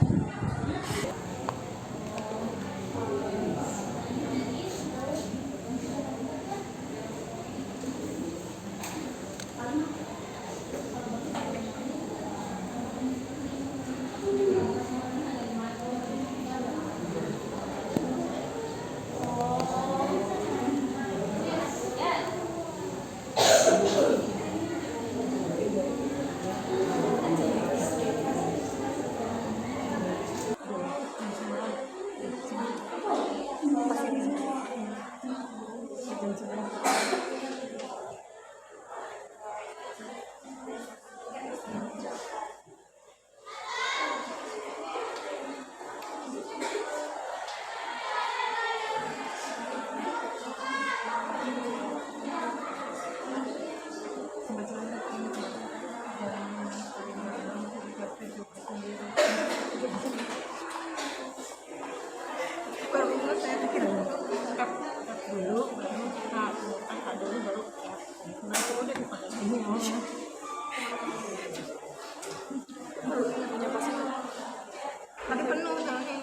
S8: Tapi penuh soalnya.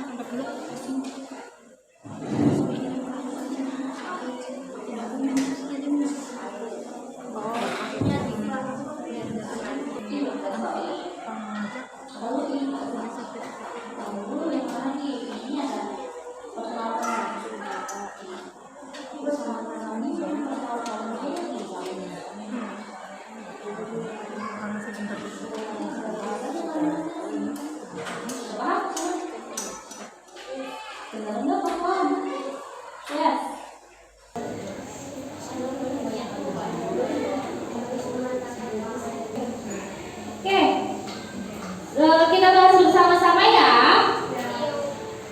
S8: Sampai penuh.
S1: Oke, kita bahas bersama-sama ya.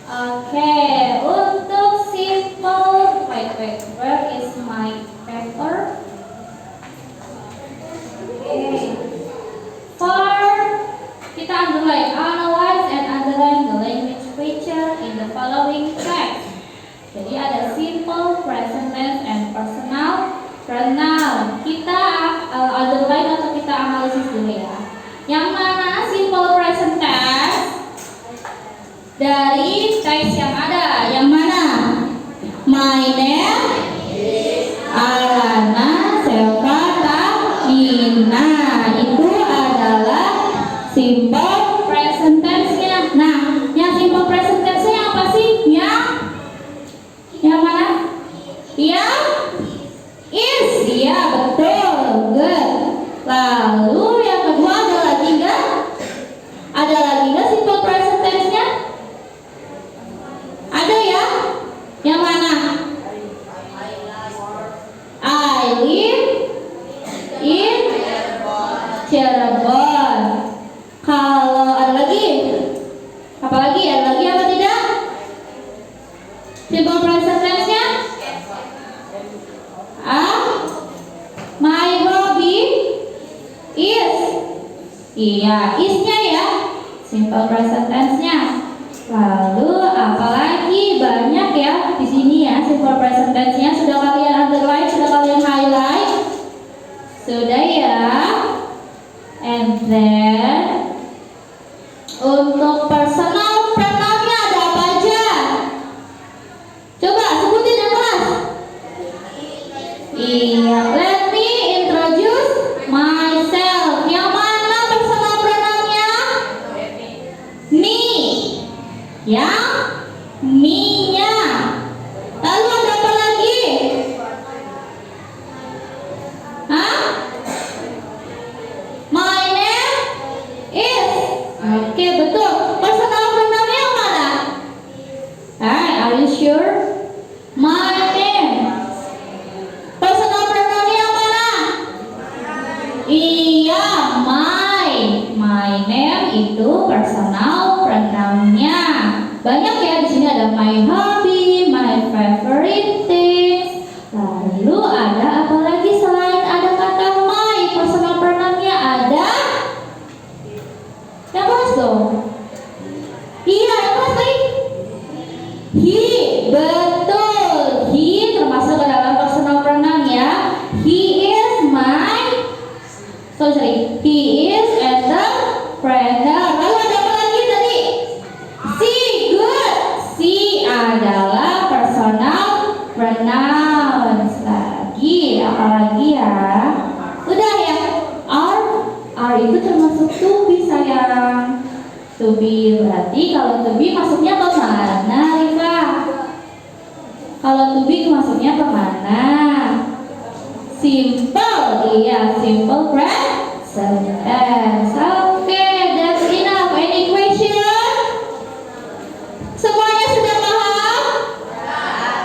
S1: Oke, untuk simple, wait, where is my paper? Oke, for kita analyze and underline the language feature in the following text. Jadi ada simple, present tense, and personal pronoun. Kita underline atau kita analisis dulu ya. Yang mana simple present tense dari teks yang ada? Yang mana? My name is Alana Sevata Nina. Itu adalah simple present tense-nya. Nah, yang simple present tense-nya apa sih? Yang mana? Yang is. Iya, betul. Good. Lalu yang kedua ada lagi enggak? Ada lagi enggak simple present tense-nya? Ada ya? Yang mana? I live in Cirebon. Kalau ada lagi? Apa lagi? Ada lagi apa tidak? Simple present tense-nya? My hobby is. Iya, is-nya ya. Simple present tense-nya. Lalu apalagi? Banyak ya di sini ya simple present tense-nya. Sudah kalian underline, sudah kalian highlight? Sudah ya. And then untuk personal pronoun-nya ada apa aja? Coba sebutin yang kelas. Iya, let me introduce myself. Yang mana personal pronoun-nya? Me. Yang me-nya. Lalu ada apa lagi? Hah? My name is. Oke, betul. Personal pronoun-nya yang mana? Are you sure? My name. Personal pronoun-nya yang mana? Iya, my name itu personal pronoun-nya. Banyak ya di sini ada my hobby, my favorite things. Lalu ada apa lagi selain ada kata my? Personal pronoun-nya ada? Yang kelas dong. Iya, yang kelas tadi. He, betul. He termasuk ke dalam personal pronoun ya. He is my. He is entrepreneur. Lalu ada apa lagi tadi? Si, good. Si adalah personal pronouns. Lagi, apa lagi ya? Udah ya. Are itu termasuk to be sayang. To be berarti kalau to be masuknya ke mana, Rika? Kalau to be masuknya ke mana? Simple, iya, simple present tense. Oke, that's enough. Any question? Semuanya sudah paham?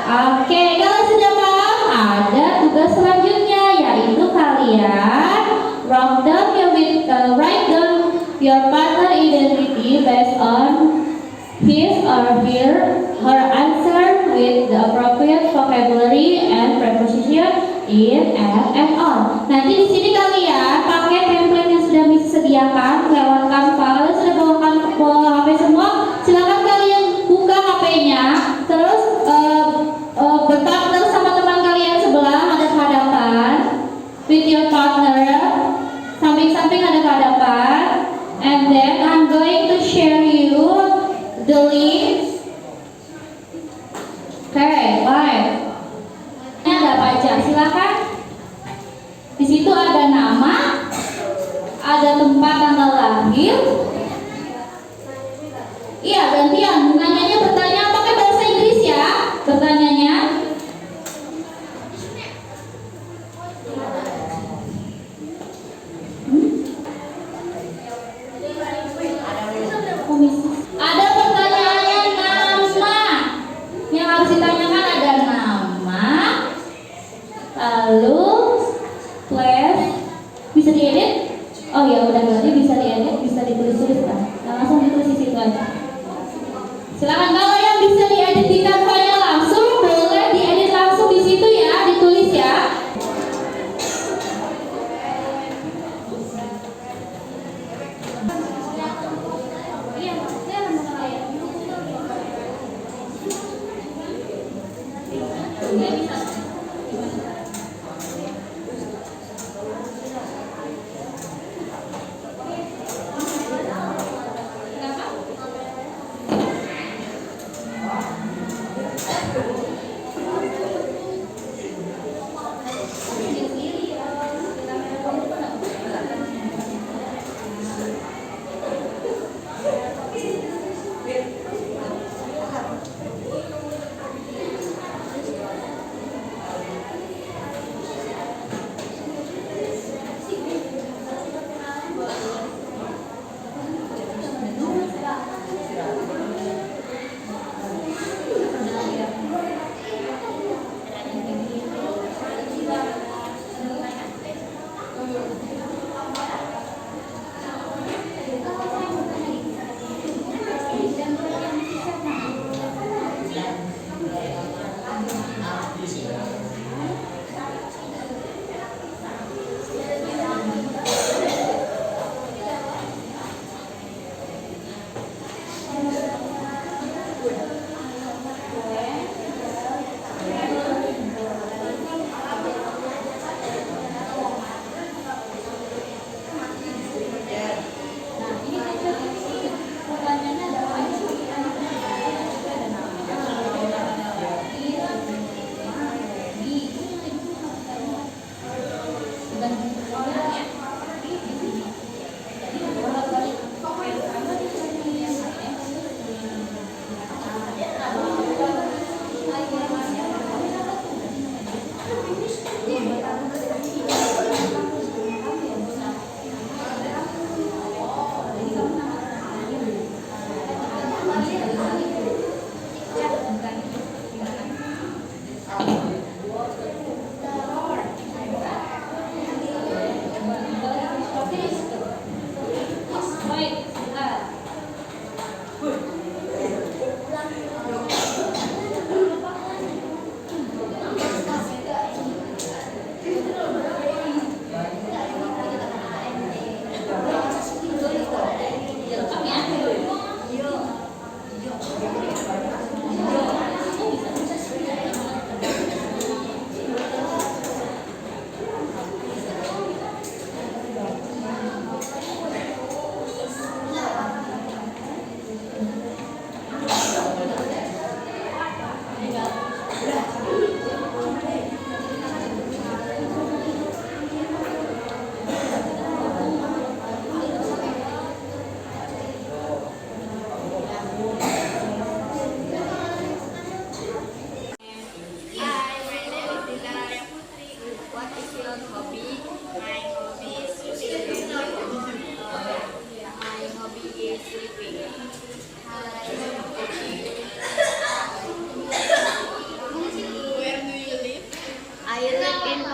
S1: Oke, kalau sudah paham, ada tugas selanjutnya yaitu kalian write down your partner identity based on his or her answer with the appropriate vocabulary and preposition in and on. Nanti di sini kalian pakai template yang sudah Miss sediakan lewat Canva. Kalian sudah bawa HP semua? Silakan kalian buka HP-nya, terus berpartner sama teman kalian sebelah ada hadapan, with your partner, samping-samping ada hadapan, and then I'm going to share you Iya, gantian. Nanyanya pertanyaan pakai bahasa Inggris ya. Pertanyaannya. Ada pertanyaannya nama. Yang harus ditanyakan ada nama. Lalu class. Bisa diedit? Oh ya udah berarti bisa diedit, bisa ditulis-tulis kan. Nah, langsung ditulis di situ aja. Silakan kalau yang bisa diedit di Canva-nya langsung, boleh diedit langsung di situ ya, ditulis ya.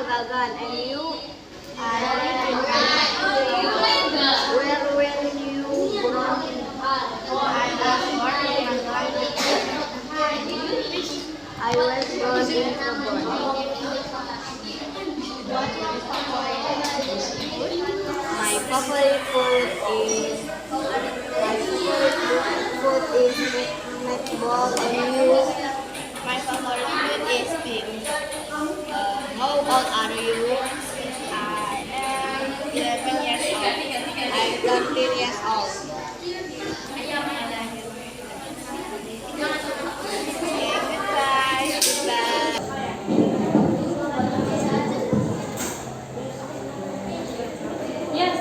S9: Bagan, and you? I live in Where will you born? I was born in I was born in Gabon. My favorite food is meatball, and you? My favorite food is pig. How old are you? I am 11 years old. I'm 13 years old. Okay, goodbye. Goodbye.
S1: Yes.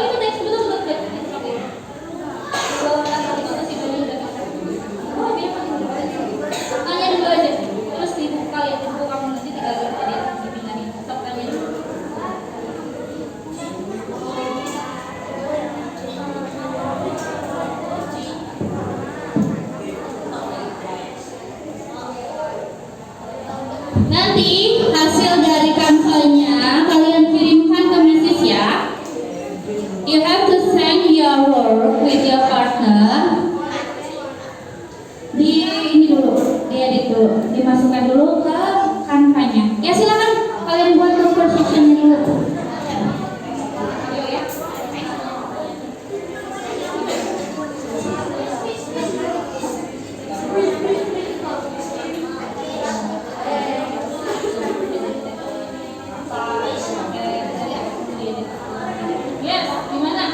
S1: itu teks belum teks. Tanya dulu aja. Terus di buku kalian di buku kamu nanti tinggal dipindahin. Stop tanya dulu. Nanti hasil dari kampanye kalian kirimkan ke Mrs. ya. You have to send your work with your partner. Di ini dulu, diedit dulu, dimasukkan dulu ke kampanye. Ya silakan kalian buat composition dulu. Ayo ya. Yes, gimana?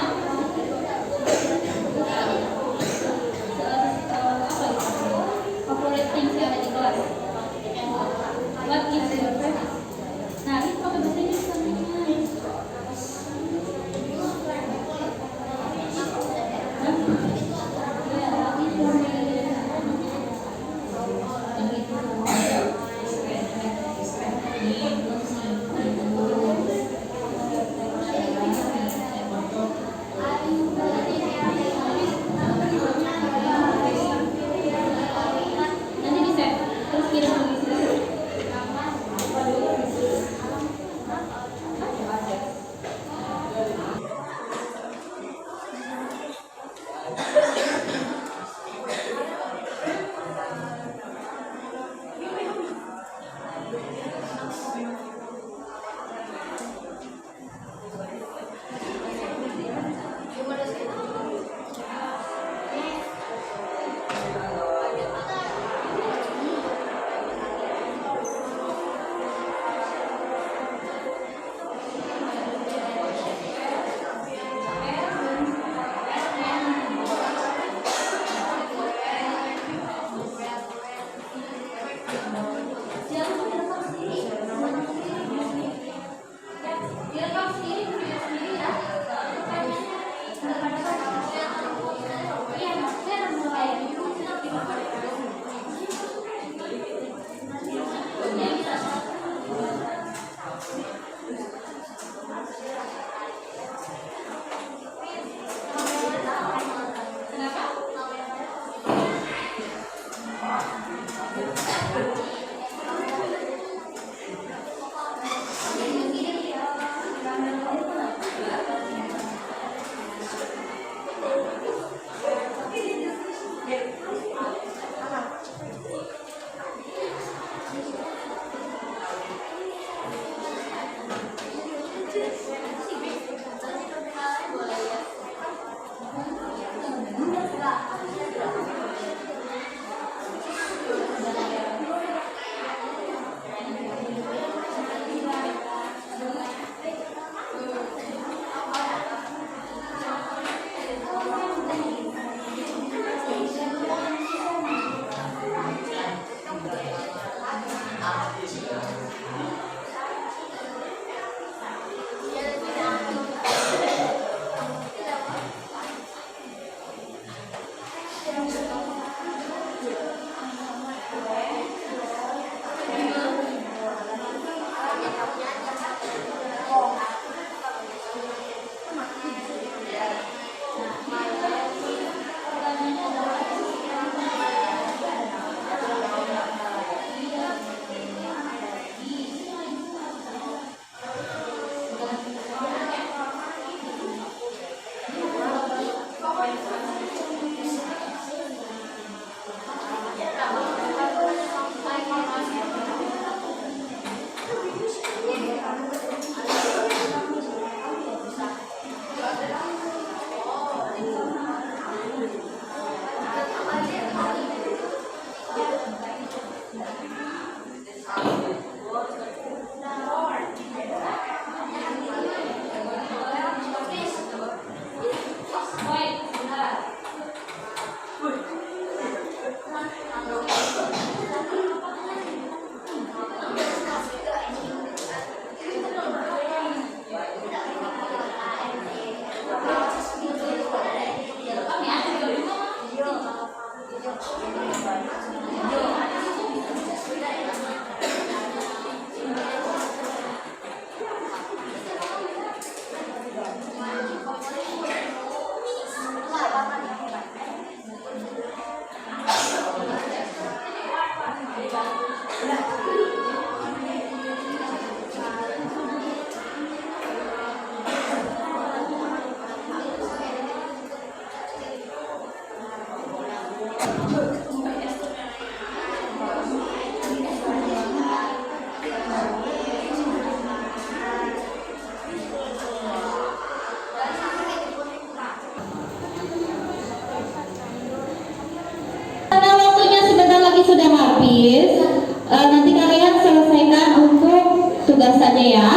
S1: Karena waktunya sebentar lagi sudah habis, nanti kalian selesaikan untuk tugas saja ya.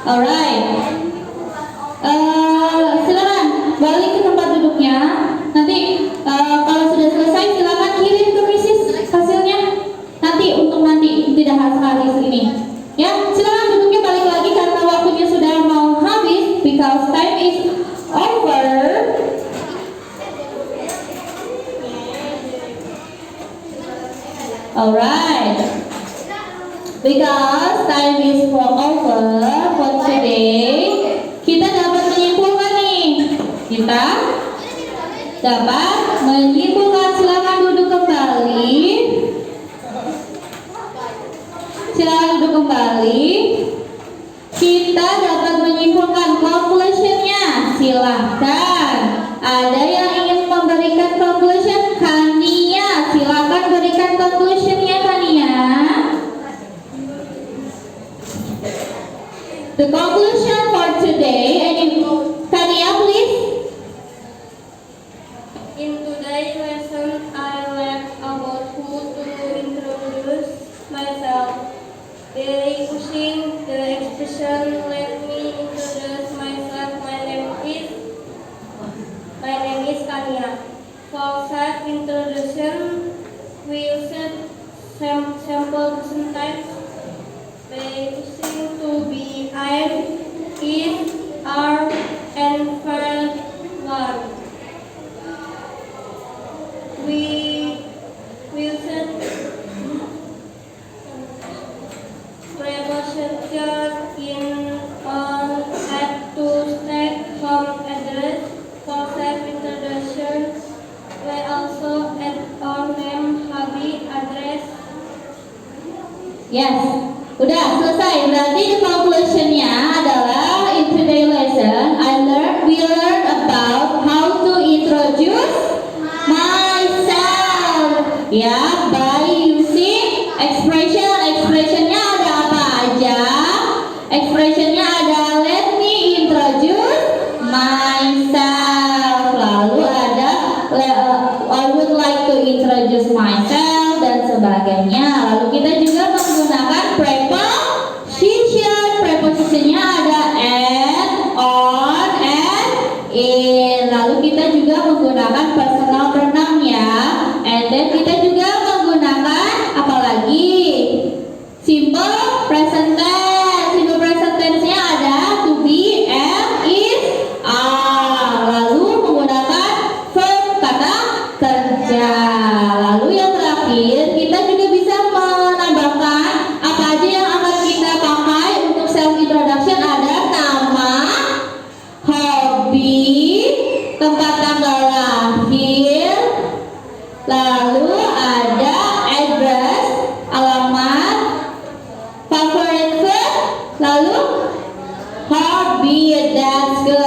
S1: Alright. Silakan balik ke tempat duduknya. Nanti kalau sudah selesai silakan kirim ke Mrs. hasilnya. Nanti untuk nanti tidak harus hari ini. Ya, silakan duduknya balik lagi karena waktunya sudah mau habis because time is over. Alright, because time is over for today, kita dapat menyimpulkan nih. Kita dapat menyimpulkan. Silakan duduk kembali. Silakan duduk kembali. Kita dapat menyimpulkan conclusionnya. Silahkan. Ada yang ingin memberikan conclusion? Kania, silakan berikan conclusionnya Kania. The conclusion for today, Kania please.
S3: In today's lesson, I learned about who to introduce myself. By using the expression "let me introduce myself," my name is Kania. For self-introduction, we use sample present tense by using to be, I, is, are, and verb one. We use preposition in on at to state home address. For self-introduction, we also add our name, hobby, address.
S1: Yes, udah selesai. Berarti the conclusionnya adalah in today's lesson, we learned about how to introduce myself. Ya, by using expression. Expressionnya ada apa aja? Expressionnya ada let me introduce myself. Lalu ada I would like to introduce myself dan sebagainya. Lalu kita juga menggunakan preposition. Prepositionnya ada and, on, and in. Lalu kita juga menggunakan personal pronoun ya. And then kita juga menggunakan apa lagi? Simple present tense. Simple present tense-nya ada to be, am, is, are. Lalu menggunakan verb kata kerja. Lalu yang terakhir kita juga bisa menambahkan apa aja yang akan kita pakai untuk self introduction. Ada nama, hobi, tempat tanggal lahir, lalu ada address, alamat, favorite food, lalu hobby. That's good.